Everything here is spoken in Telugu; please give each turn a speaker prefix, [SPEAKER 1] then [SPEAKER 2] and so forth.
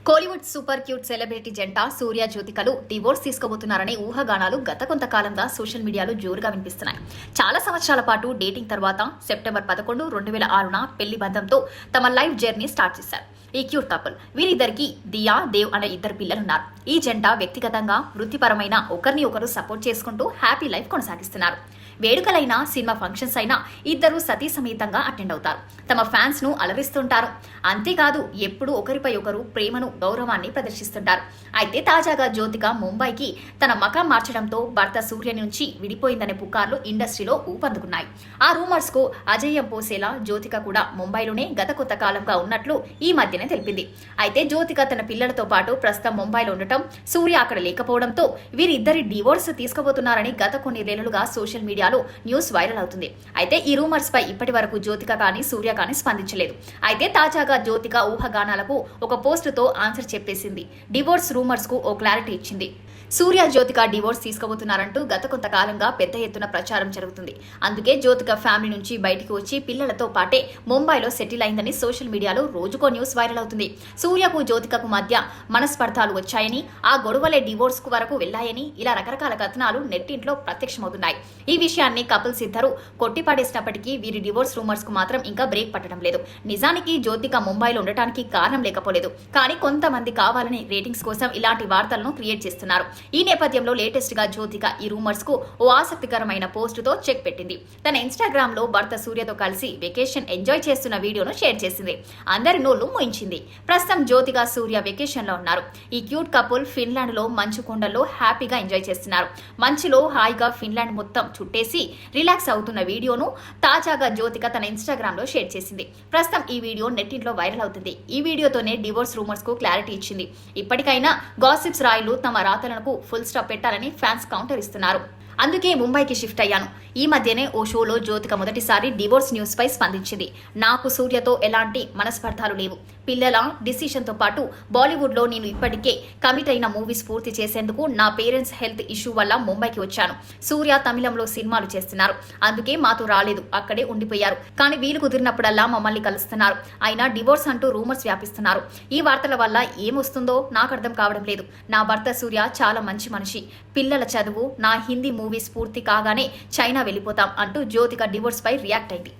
[SPEAKER 1] కోలీవుడ్ సూపర్ క్యూట్ సెలబ్రిటీ జంట సూర్య జ్యోతికలు డివోర్స్ తీసుకోబోతున్నారనే ఊహాగానాలు గత కొంతకాలంగా సోషల్ మీడియాలో జోరుగా వినిపిస్తున్నాయి. చాలా సంవత్సరాల పాటు డేటింగ్ తర్వాత సెప్టెంబర్ 11, 2006న పెళ్లి బంధంతో తమ లైఫ్ జర్నీ స్టార్ట్ చేశారు. ఈ క్యూట్ కపుల్ వీరిద్దరికి దియా, దేవ్ అనే ఇద్దరు పిల్లలున్నారు. ఈ జంట వ్యక్తిగతంగా, వృత్తిపరమైన ఒకరిని ఒకరు సపోర్ట్ చేసుకుంటూ హ్యాపీ లైఫ్ కొనసాగిస్తున్నారు. వేడుకలైనా, సినిమా ఫంక్షన్స్ అయినా ఇద్దరు సతీ సమేతంగా అటెండ్ అవుతారు. తమ ఫ్యాన్స్ ను అలరిస్తుంటారు. అంతేకాదు ఎప్పుడూ ఒకరిపై ఒకరు ప్రేమను, గౌరవాన్ని ప్రదర్శిస్తుంటారు. అయితే తాజాగా జ్యోతిక ముంబైకి తన మకాం మార్చడంతో భర్త సూర్య నుంచి విడిపోయిందనే పుకార్లు ఇండస్ట్రీలో ఊపందుకున్నాయి. ఆ రూమర్స్ కు అజేయం పోసేలా జ్యోతిక కూడా ముంబైలోనే గత కొంతకాలంగా ఉన్నట్లు ఈ మధ్యనే తెలిపింది. అయితే జ్యోతిక తన పిల్లలతో పాటు ప్రస్తుతం ముంబైలో ఉండటం, సూర్య అక్కడ లేకపోవడంతో వీరిద్దరి డివోర్స్ తీసుకోబోతున్నారని గత కొన్ని నెలలుగా సోషల్ మీడియాలో న్యూస్ వైరల్ అవుతుంది. అయితే ఈ రూమర్స్ పై ఇప్పటి వరకు జ్యోతిక కానీ సూర్య కానీ స్పందించలేదు. అయితే తాజాగా జ్యోతిక ఊహాగానాలకు ఒక పోస్ట్ తో ఆన్సర్ చెప్పేసింది. డివోర్స్ రూమర్స్ కు ఓ క్లారిటీ ఇచ్చింది. సూర్య, జ్యోతిక డివోర్స్ తీసుకోబోతున్నారంటూ గత కొంతకాలంగా పెద్ద ఎత్తున ప్రచారం జరుగుతుంది. అందుకే జ్యోతిక ఫ్యామిలీ నుంచి బయటికి వచ్చి పిల్లలతో పాటే ముంబైలో సెటిల్ అయిందని సోషల్ మీడియాలో రోజుకో న్యూస్ వైరల్ అవుతుంది. సూర్యకు, జ్యోతికకు మధ్య మనస్పర్ధాలు వచ్చాయని, ఆ గొడవలే డివోర్స్ కు వరకు వెళ్లాయని ఇలా రకరకాల కథనాలు నెట్టింట్లో ప్రత్యక్షమవుతున్నాయి. ఈ విషయాన్ని కపుల్స్ ఇద్దరు కొట్టిపాడేసినప్పటికీ వీరి డివోర్స్ రూమర్స్ కు మాత్రం ఇంకా బ్రేక్ పట్టడం లేదు. నిజానికి జ్యోతిక ముంబైలో ఉండటానికి కారణం లేకపోలేదు. కానీ కొంతమంది కావాలని రేటింగ్స్ కోసం ఇలాంటి వార్తలను క్రియేట్ చేస్తున్నారు. ఈ నేపథ్యంలో లేటెస్ట్ గా జ్యోతిక ఈ రూమర్స్ కు ఓ ఆసక్తికరమైన పోస్ట్ తో చెక్ పెట్టింది. తన ఇన్స్టాగ్రామ్ లో భర్త సూర్యతో కలిసి వెకేషన్ ఎంజాయ్ చేస్తున్న వీడియోను షేర్ చేసింది. అందరి నోళ్లు మోయించింది. ప్రస్తుతం జ్యోతిక, సూర్య వెకేషన్ లో ఉన్నారు. ఈ క్యూట్ కపుల్ ఫిన్లాండ్ లో మంచు కొండల్లో హ్యాపీగా ఎంజాయ్ చేస్తున్నారు. మంచులో హాయిగా ఫిన్లాండ్ మొత్తం చుట్టేసి రిలాక్స్ అవుతున్న వీడియోను తాజాగా జ్యోతిక తన ఇన్స్టాగ్రామ్ లో షేర్ చేసింది. ప్రస్తుతం ఈ వీడియో నెట్టింట్లో వైరల్ అవుతుంది. ఈ వీడియోతోనే డివోర్స్ రూమర్స్ కు క్లారిటీ ఇచ్చింది. ఇప్పటికైనా గాసిప్స్ రాయులు తమ రాతలను ఫుల్ స్టాప్ పెట్టాలని ఫ్యాన్స్ కౌంటర్ ఇస్తున్నారు. అందుకే ముంబైకి షిఫ్ట్ అయ్యాను. ఈ మధ్యనే ఓ షోలో జ్యోతిక మొదటిసారి డివోర్స్ న్యూస్ పై స్పందించింది. నాకు సూర్యతో ఎలాంటి మనస్పర్ధాలు లేవు. పిల్లల డిసిషన్ తో పాటు బాలీవుడ్ లో నేను ఇప్పటికే కమిట్ అయిన మూవీస్ పూర్తి చేసేందుకు నా పేరెంట్స్ హెల్త్ ఇష్యూ వల్ల ముంబైకి వచ్చాను. సూర్య తమిళంలో సినిమాలు చేస్తున్నారు. అందుకే మాతో రాలేదు, అక్కడే ఉండిపోయారు. కానీ వీలు కుదిరినప్పుడల్లా మమ్మల్ని కలుస్తున్నారు. అయినా డివోర్స్ అంటూ రూమర్స్ వ్యాపిస్తున్నారు. ఈ వార్తల వల్ల ఏమొస్తుందో నాకు అర్థం కావడం లేదు. నా భర్త సూర్య చాలా మంచి మనిషి. పిల్లల చదువు, నా హిందీ మూవీస్ పూర్తి కాగానే చైనా వెళ్ళిపోతాం అంటూ జ్యోతిక డివోర్స్ పై రియాక్ట్ అయింది.